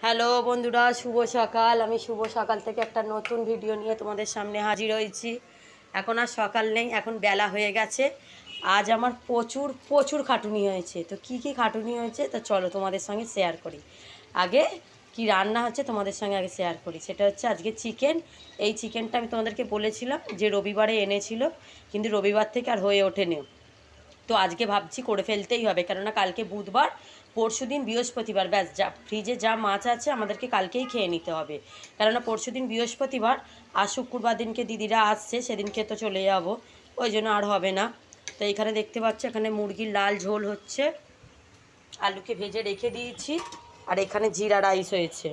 Hello বন্ধুরা, শুভ সকাল। আমি শুভ সকাল থেকে একটা নতুন ভিডিও নিয়ে তোমাদের সামনে হাজির হয়েছি। এখন আর সকাল নেই, এখন বেলা হয়ে গেছে। আজ আমার প্রচুর প্রচুর খাটুনি হয়েছে। তো কি কি খাটুনি হয়েছে তো চলো তোমাদের সঙ্গে শেয়ার করি। আগে কি রান্না হচ্ছে তোমাদের সঙ্গে আগে শেয়ার করি। সেটা হচ্ছে আজকে চিকেন। এই চিকেনটা আমি তোমাদেরকে বলেছিলাম যে রবিবারে এনেছিল, কিন্তু রবিবার থেকে আর হয়ে ওঠেনি। তো আজকে ভাবছি করে ফেলতেই হবে, কেননা কালকে বুধবার, পরশু দিন বৃহস্পতিবার, ব্যাস যা ফ্রিজে যা মাছ আছে আমাদেরকে কালকেই খেয়ে নিতে হবে। কেননা পরশু দিন বৃহস্পতিবার আর শুক্রবার দিনকে দিদিরা আসছে, সেদিনকে তো চলে যাব, ওই জন্য আর হবে না। তো এখানে দেখতে পাচ্ছ, এখানে মুরগির লাল ঝোল হচ্ছে, আলুকে ভেজে রেখে দিয়েছি। আর এখানে জিরা রাইস হয়েছে,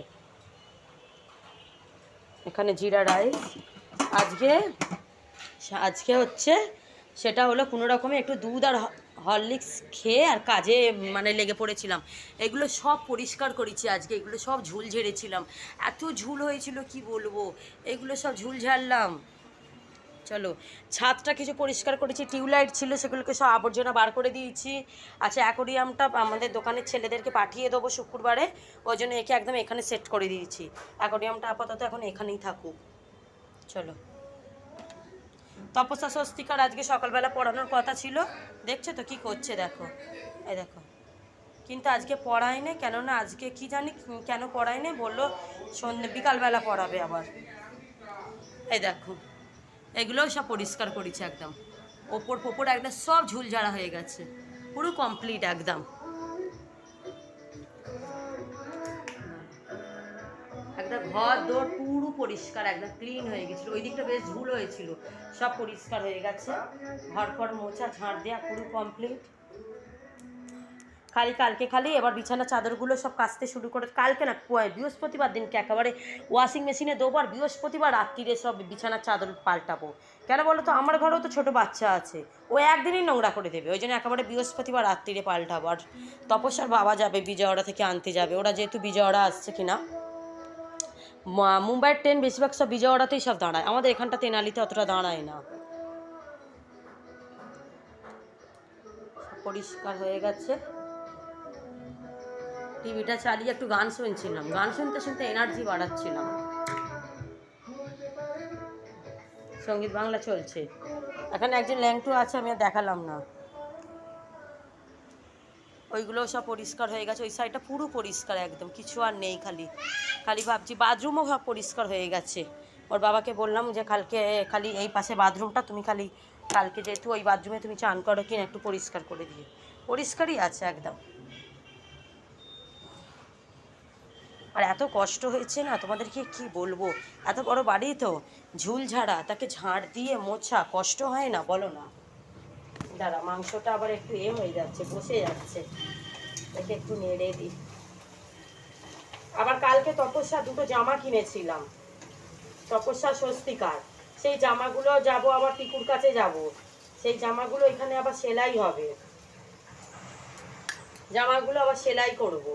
এখানে জিরা রাইস। আজকে আজকে হচ্ছে সেটা হলো কোনো রকমে একটু দুধ আর হরলিক্স খেয়ে আর কাজে মানে লেগে পড়েছিলাম। এগুলো সব পরিষ্কার করেছি আজকে, এগুলো সব ঝুল ঝেড়েছিলাম। এত ঝুল হয়েছিল কি বলবো, এগুলো সব ঝুল ঝাড়লাম। চলো, ছাদটা কিছু পরিষ্কার করেছি, টিউবলাইট ছিল সেগুলোকে সব আবর্জনা বার করে দিয়েছি। আচ্ছা, অ্যাকোরিয়ামটা আমাদের দোকানের ছেলেদেরকে পাঠিয়ে দেবো শুক্রবারে, ওই জন্য একে একদম এখানে সেট করে দিয়েছি। অ্যাকোরিয়ামটা আপাতত এখন এখানেই থাকুক। চলো, তপস্যা স্বস্তিকার আজকে সকালবেলা পড়ানোর কথা ছিল, দেখছো তো কি করছে, দেখো, এই দেখো। কিন্তু আজকে পড়ায় না, কেননা আজকে কি জানি কেন পড়ায় না, বললো বিকালবেলা পড়াবে আবার। এই দেখো, এগুলোও সব পরিষ্কার করেছে একদম, ওপর পোপর একদম সব ঝুলঝাড়া হয়ে গেছে, পুরো কমপ্লিট একদম। একদম ঘর দোর পুরো পরিষ্কার, একদম ক্লিন হয়ে গেছিলো। ওই দিকটা বেশ ঝুল হয়েছিল, সব পরিষ্কার হয়ে গেছে। ঘর ফর মোছা ঝাঁট দেওয়া পুরো কমপ্লিট। খালি এবার বিছানা চাদরগুলো সব কাচতে শুরু করে, কালকে না বৃহস্পতিবার দিনকে একেবারে ওয়াশিং মেশিনে দেবো, আর বৃহস্পতিবার রাত্রিরে সব বিছানার চাদর পাল্টাবো। কেন বলো তো, আমার ঘরেও তো ছোটো বাচ্চা আছে, ও একদিনই নোংরা করে দেবে, ওই জন্য একেবারে বৃহস্পতিবার রাত্রিরে পাল্টাবো। আর তপস্যার বাবা যাবে বিজয়ওয়াড়া থেকে আনতে যাবে, ওরা যেহেতু বিজয়ওয়াড়া আসছে কিনা, মুম্বাইয়ের ট্রেন বেশিরভাগ সব বিজয়ওয়াড়াতেই সব দাঁড়ায়, আমাদের এখানটা তেনালিতে অতটা দাঁড়ায় না। পরিষ্কার হয়ে গেছে। টিভিটা চালিয়ে একটু গান শুনছিলাম, গান শুনতে শুনতে এনার্জি বাড়াচ্ছিলাম। সঙ্গীত বাংলা চলছে। এখানে একজন ল্যাংটু আছে, আমি আর দেখালাম না। ওইগুলো সব পরিষ্কার হয়ে গেছে, ওই সাইডটা পুরো পরিষ্কার একদম, কিছু আর নেই। খালি খালি ভাবছি বাথরুমও সব পরিষ্কার হয়ে গেছে। ওর বাবাকে বললাম যে কালকে খালি এই পাশে বাথরুমটা তুমি খালি কালকে যেহেতু ওই বাথরুমে তুমি চান করো কিনা একটু পরিষ্কার করে দিয়ে। পরিষ্কারই আছে একদম। আর এত কষ্ট হয়েছে না, তোমাদেরকে কি বলবো, এত বড় বাড়ি তো, ঝুল ঝাড়া, তাকে ঝাড় দিয়ে মোছা কষ্ট হয় না, বলো না। দাঁড়া, মাংসটা আবার একটু হয়ে যাচ্ছে, বসে যাচ্ছে, তাকে একটু নেড়ে দিই। আবার কালকে তপস্যা দুটো জামা কিনেছিলাম, তপস্যা স্বস্তিকার, সেই জামাগুলো যাব আবার টিকুর কাছে যাব, সেই জামাগুলো এখানে আবার সেলাই হবে, জামাগুলো আবার সেলাই করব।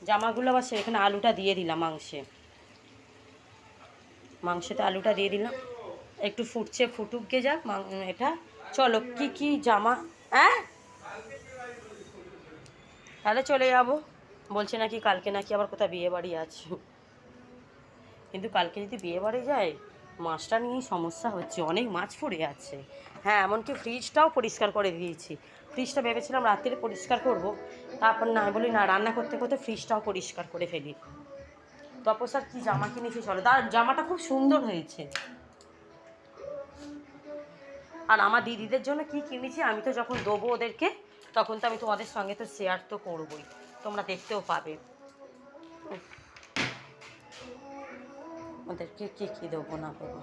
জামাগুলো আবার সেখানে আলুটা দিয়ে দিলাম, মাংসতে আলুটা দিয়ে দিলাম, একটু ফুটছে, ফুটুক গে যাক এটা। চলো, কি কি জামা, হ্যাঁ তাহলে চলে যাব। বলছে নাকি কালকে নাকি আবার কোথাও বিয়ে বাড়ি আছে, কিন্তু কালকে যদি বিয়ে বাড়ি যায়, মাছটা নিয়েই সমস্যা হচ্ছে, অনেক মাছ পড়ে আছে। হ্যাঁ, এমনকি ফ্রিজটাও পরিষ্কার করে দিয়েছি। ফ্রিজটা ভেবেছিলাম রাত্রে পরিষ্কার করব, তারপর না বলি না, রান্না করতে করতে ফ্রিজটাও পরিষ্কার করে ফেলি। তপস্যার কি জামা কিনেছি চলো, তার জামাটা খুব সুন্দর হয়েছে। আর আমার দিদিদের জন্য কি কিনেছি আমি তো যখন দেবো ওদেরকে, তখন তো আমি তোমাদের সঙ্গে তো শেয়ার তো করবোই, তোমরা দেখতেও পাবে ওদেরকে কী কী দেবো না দেবো।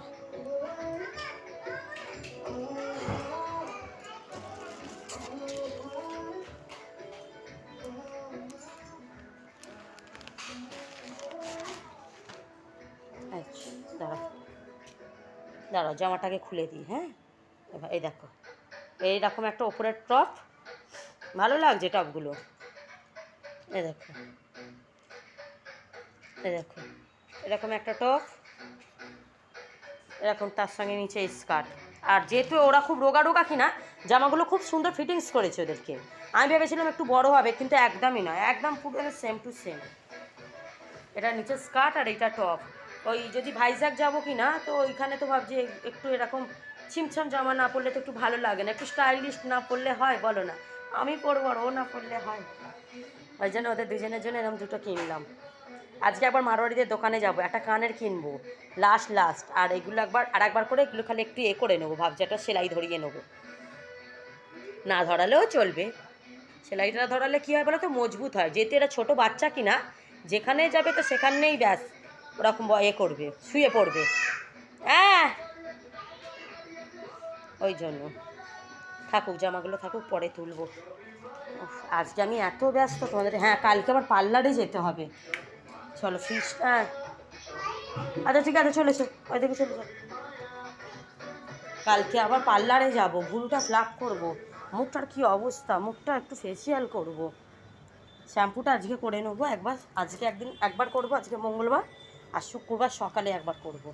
আচ্ছা, দাঁড়াও দাঁড়াও, জামাটাকে খুলে দিই। হ্যাঁ, এবার এই দেখো, এইরকম একটা ওপরের টপ, ভালো লাগছে টপগুলো। এই দেখো, এই দেখো, এরকম একটা টপ, এরকম তার সঙ্গে নিচে স্কার্ট, আর যেহেতু ওরা খুব রোগা রোগা কিনা, জামাগুলো খুব সুন্দর ফিটিংস করেছে ওদেরকে। আমি ভেবেছিলাম একটু বড় হবে, কিন্তু একদমই নয়, একদম পুরো সেম টু সেম। এটা নিচে স্কার্ট আর এটা টপ। ওই যদি ভাইজ্যাক যাবো কি না, তো ওইখানে তো ভাবছি একটু এরকম ছিমছাম জামা না পরলে তো একটু ভালো লাগে না, একটু স্টাইলিশ না পরলে হয় বলো না? আমি পরবো আর ও না পরলে হয়? ওই জন্য ওদের দুজনের জন্য এরকম দুটো কিনলাম। আজকে একবার মারোয়ারিদের দোকানে যাব, একটা কানের কিনবো লাস্ট। আর এগুলো একবার করে এগুলো খালি একটু করে নেবো, ভাবছি একটা সেলাই ধরিয়ে নেবো। না ধরালেও চলবে, সেলাইটা ধরালে কী হয় বলো তো, মজবুত হয়। যেহেতু এরা ছোটো বাচ্চা কিনা, যেখানে যাবে তো সেখানেই ব্যাস ওরকম করবে, শুয়ে পড়বে। হ্যাঁ, ওই জন্য থাকুক, জামাগুলো থাকুক, পরে তুলবো। আজকে আমি এত ব্যস্ত তোমাদের। হ্যাঁ, কালকে আবার পার্লারে যেতে হবে। চলো ফিসটা, আচ্ছা ঠিক আছে, চলেছো ওই দিকে চলে যাও। কালকে আবার পার্লারে যাব, ভুলটা ফ্লাপ করব। মুখটার কি অবস্থা, মুখটা একটু ফেসিয়াল করব। শ্যাম্পুটা আজকে করে নেবো একবার, আজকে একবার করব, আজকে মঙ্গলবার, আর শুক্রবার সকালে একবার করব।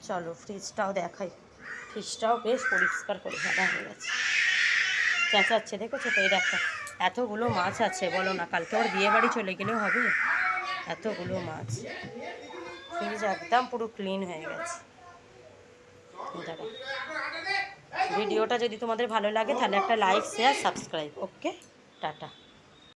চলো ফ্রিজটাও দেখাই, ফ্রিজটাও বেশ পরিষ্কার করে ফেলা হয়ে গেছে। চেঁচাচ্ছে দেখেছো তো? এই দেখো এতগুলো মাছ আছে, বলো না কালকে ওর বিয়ে বাড়ি চলে গেলেও হবে, এতগুলো মাছ। ফ্রিজ একদম পুরো ক্লিন হয়ে গেছে। দেখো, ভিডিওটা যদি তোমাদের ভালো লাগে তাহলে একটা লাইক, শেয়ার, সাবস্ক্রাইব। ওকে, টাটা।